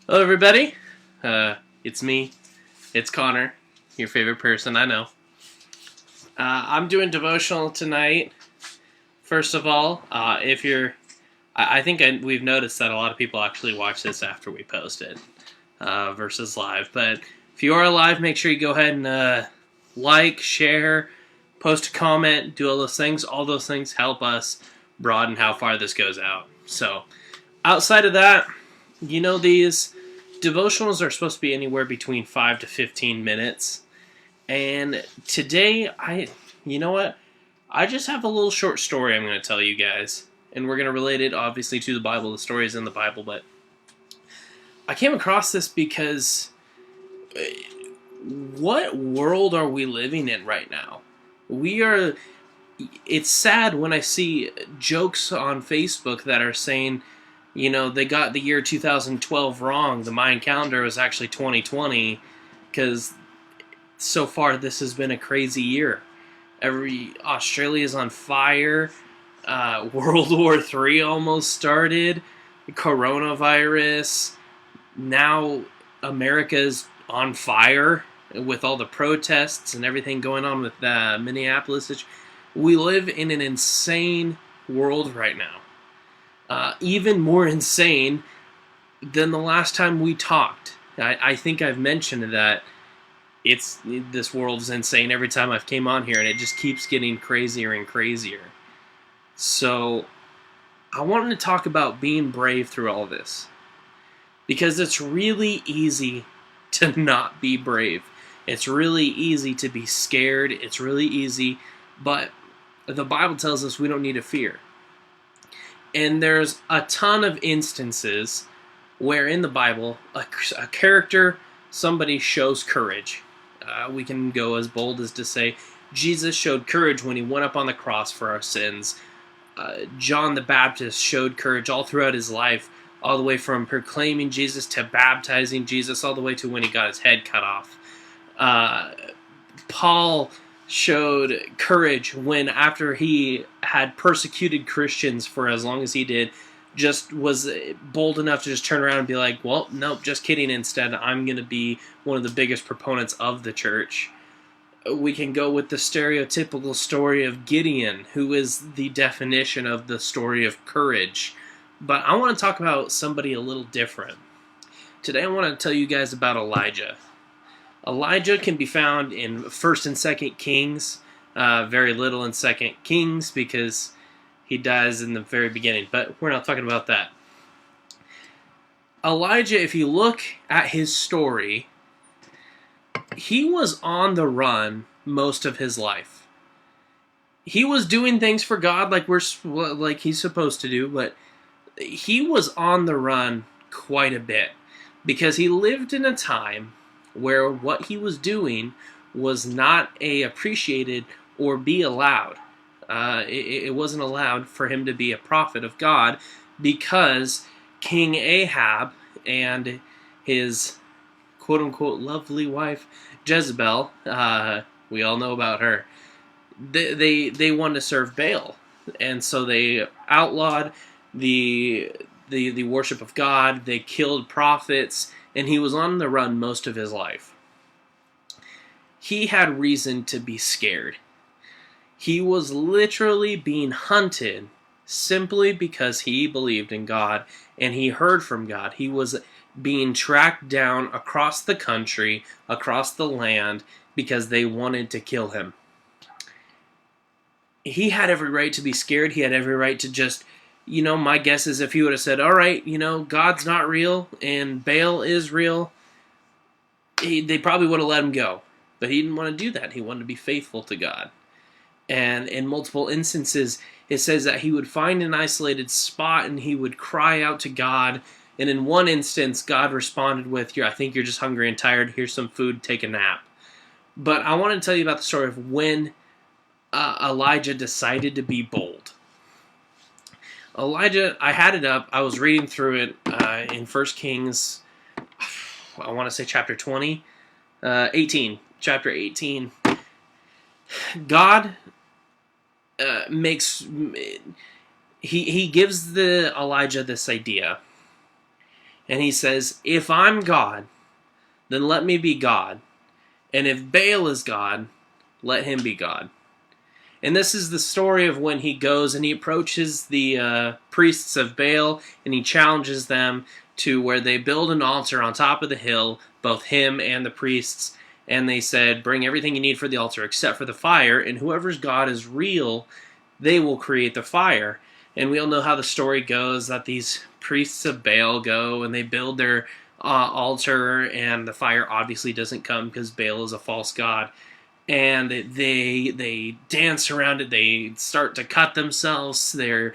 Hello, everybody. It's me. It's Connor, your favorite person, I know. I'm doing devotional tonight. First of all, if you're, I think we've noticed that a lot of people actually watch this after we post it versus live. But if you are live, make sure you go ahead and like, share, post a comment, do all those things. All those things help us broaden how far this goes out. So, outside of that, these devotionals are supposed to be anywhere between 5 to 15 minutes. And today, you know what? I just have a little short story I'm going to tell you guys. And we're going to relate it, obviously, to the Bible. The story is in the Bible, but I came across this because what world are we living in right now? It's sad when I see jokes on Facebook that are saying, they got the year 2012 wrong. The Mayan calendar was actually 2020 because so far this has been a crazy year. Australia's on fire. World War III almost started. Coronavirus. Now America's on fire with all the protests and everything going on with Minneapolis. We live in an insane world right now. Even more insane than the last time we talked. I think I've mentioned that this world is insane every time I've came on here, and it just keeps getting crazier and crazier. So I wanted to talk about being brave through all this, because it's really easy to not be brave. It's really easy to be scared. It's really easy, but the Bible tells us we don't need to fear. And there's a ton of instances where in the Bible, a character, somebody shows courage. We can go as bold as to say, Jesus showed courage when he went up on the cross for our sins. John the Baptist showed courage all throughout his life, all the way from proclaiming Jesus to baptizing Jesus, all the way to when he got his head cut off. Paul showed courage when, after he had persecuted Christians for as long as he did, just was bold enough to just turn around and be like, well, nope, just kidding. Instead, I'm going to be one of the biggest proponents of the church. We can go with the stereotypical story of Gideon, who is the definition of the story of courage. But I want to talk about somebody a little different. Today I want to tell you guys about Elijah. Elijah can be found in 1st and 2nd Kings, very little in 2nd Kings because he dies in the very beginning, but we're not talking about that. Elijah, if you look at his story, he was on the run most of his life. He was doing things for God like he's supposed to do, but he was on the run quite a bit because he lived in a time where what he was doing was not appreciated or be allowed. It wasn't allowed for him to be a prophet of God because King Ahab and his quote-unquote lovely wife Jezebel, we all know about her, they wanted to serve Baal, and so they outlawed the worship of God. They killed prophets, and he was on the run most of his life. He had reason to be scared. He was literally being hunted simply because he believed in God and he heard from God. He was being tracked down across the country, across the land, because they wanted to kill him. He had every right to be scared. He had every right to just, my guess is if he would have said, all right, God's not real and Baal is real, they probably would have let him go. But he didn't want to do that. He wanted to be faithful to God. And in multiple instances, it says that he would find an isolated spot and he would cry out to God. And in one instance, God responded with, I think you're just hungry and tired. Here's some food. Take a nap. But I want to tell you about the story of when Elijah decided to be bold. Elijah, I had it up. I was reading through it in 1 Kings, I want to say chapter 20, 18. Chapter 18. God he gives Elijah this idea. And he says, if I'm God, then let me be God. And if Baal is God, let him be God. And this is the story of when he goes and he approaches the priests of Baal and he challenges them to where they build an altar on top of the hill, both him and the priests. And they said, bring everything you need for the altar except for the fire, and whoever's God is real, they will create the fire. And we all know how the story goes, that these priests of Baal go and they build their altar, and the fire obviously doesn't come because Baal is a false god. And they dance around it. They start to cut themselves. They're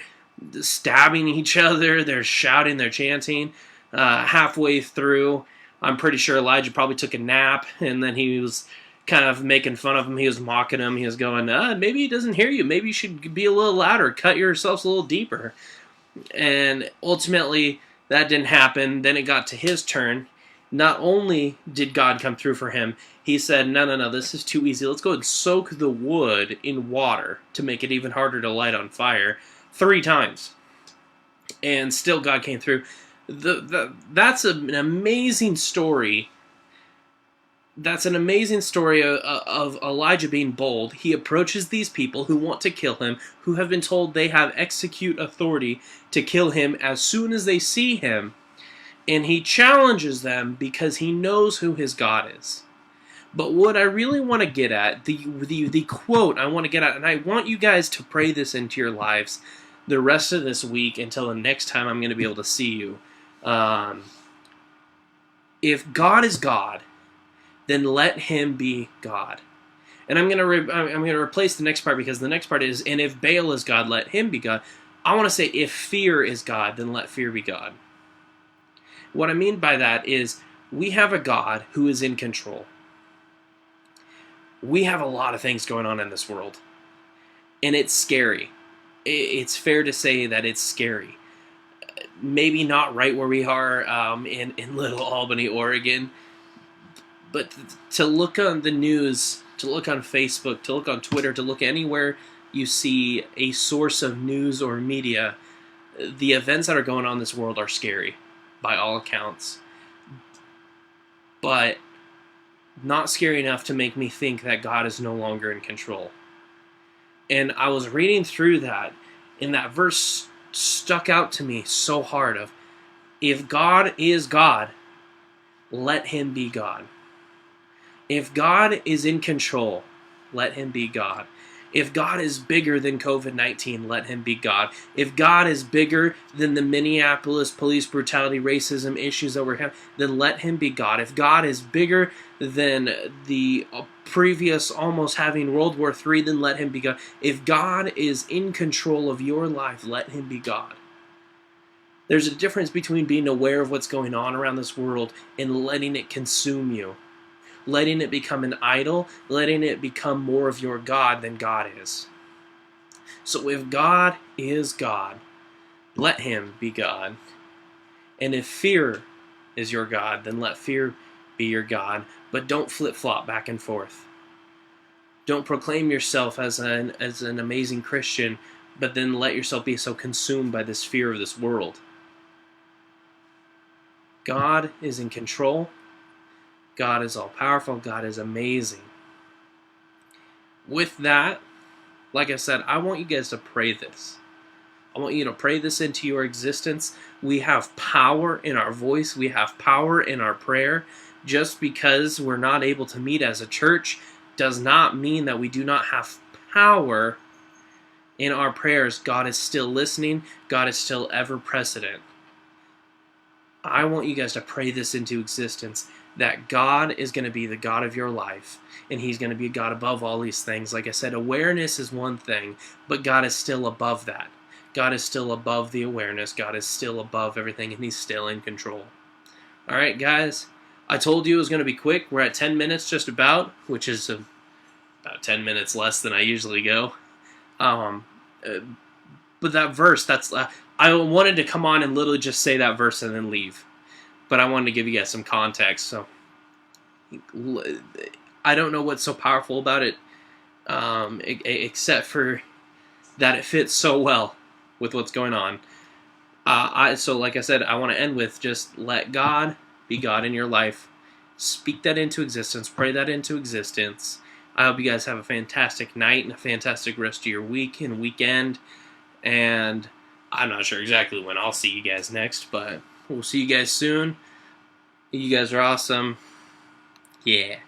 stabbing each other. They're shouting. They're chanting. Halfway through, I'm pretty sure Elijah probably took a nap, and then he was kind of making fun of him. He was mocking him. He was going, maybe he doesn't hear you. Maybe you should be a little louder. Cut yourselves a little deeper. And ultimately, that didn't happen. Then it got to his turn. Not only did God come through for him, he said, no, this is too easy. Let's go and soak the wood in water to make it even harder to light on fire 3 times. And still God came through. That's an amazing story. That's an amazing story of Elijah being bold. He approaches these people who want to kill him, who have been told they have execute authority to kill him as soon as they see him. And he challenges them because he knows who his God is. But what I really want to get at, the quote I want to get at, and I want you guys to pray this into your lives the rest of this week until the next time I'm going to be able to see you. If God is God, then let him be God. And I'm going to replace the next part, because the next part is, and if Baal is God, let him be God. I want to say, if fear is God, then let fear be God. What I mean by that is, we have a God who is in control. We have a lot of things going on in this world, and it's scary. It's fair to say that it's scary. Maybe not right where we are in Little Albany, Oregon, but to look on the news, to look on Facebook, to look on Twitter, to look anywhere you see a source of news or media, the events that are going on in this world are scary, by all accounts. But not scary enough to make me think that God is no longer in control. And I was reading through that, and that verse stuck out to me so hard of, if God is God, let him be God. If God is in control, let him be God. If God is bigger than COVID-19, let him be God. If God is bigger than the Minneapolis police brutality, racism issues that we're having, then let him be God. If God is bigger than the previous almost having World War III, then let him be God. If God is in control of your life, let him be God. There's a difference between being aware of what's going on around this world and letting it consume you. Letting it become an idol, letting it become more of your God than God is. So if God is God, let him be God. And if fear is your God, then let fear be your God. But don't flip-flop back and forth. Don't proclaim yourself as an amazing Christian, but then let yourself be so consumed by this fear of this world. God is in control. God is all-powerful. God is amazing. With that, like I said, I want you guys to pray this. I want you to pray this into your existence. We have power in our voice. We have power in our prayer. Just because we're not able to meet as a church does not mean that we do not have power in our prayers. God is still listening. God is still ever present. I want you guys to pray this into existence, that God is going to be the God of your life, and he's going to be a God above all these things. Like I said, awareness is one thing, but God is still above that. God is still above the awareness. God is still above everything, and he's still in control. All right, guys, I told you it was going to be quick. We're at 10 minutes just about, which is about 10 minutes less than I usually go. But that verse, I wanted to come on and literally just say that verse and then leave. But I wanted to give you guys some context. So I don't know what's so powerful about it, except for that it fits so well with what's going on. So like I said, I want to end with just let God be God in your life. Speak that into existence. Pray that into existence. I hope you guys have a fantastic night and a fantastic rest of your week and weekend. And I'm not sure exactly when I'll see you guys next, but we'll see you guys soon. You guys are awesome. Yeah.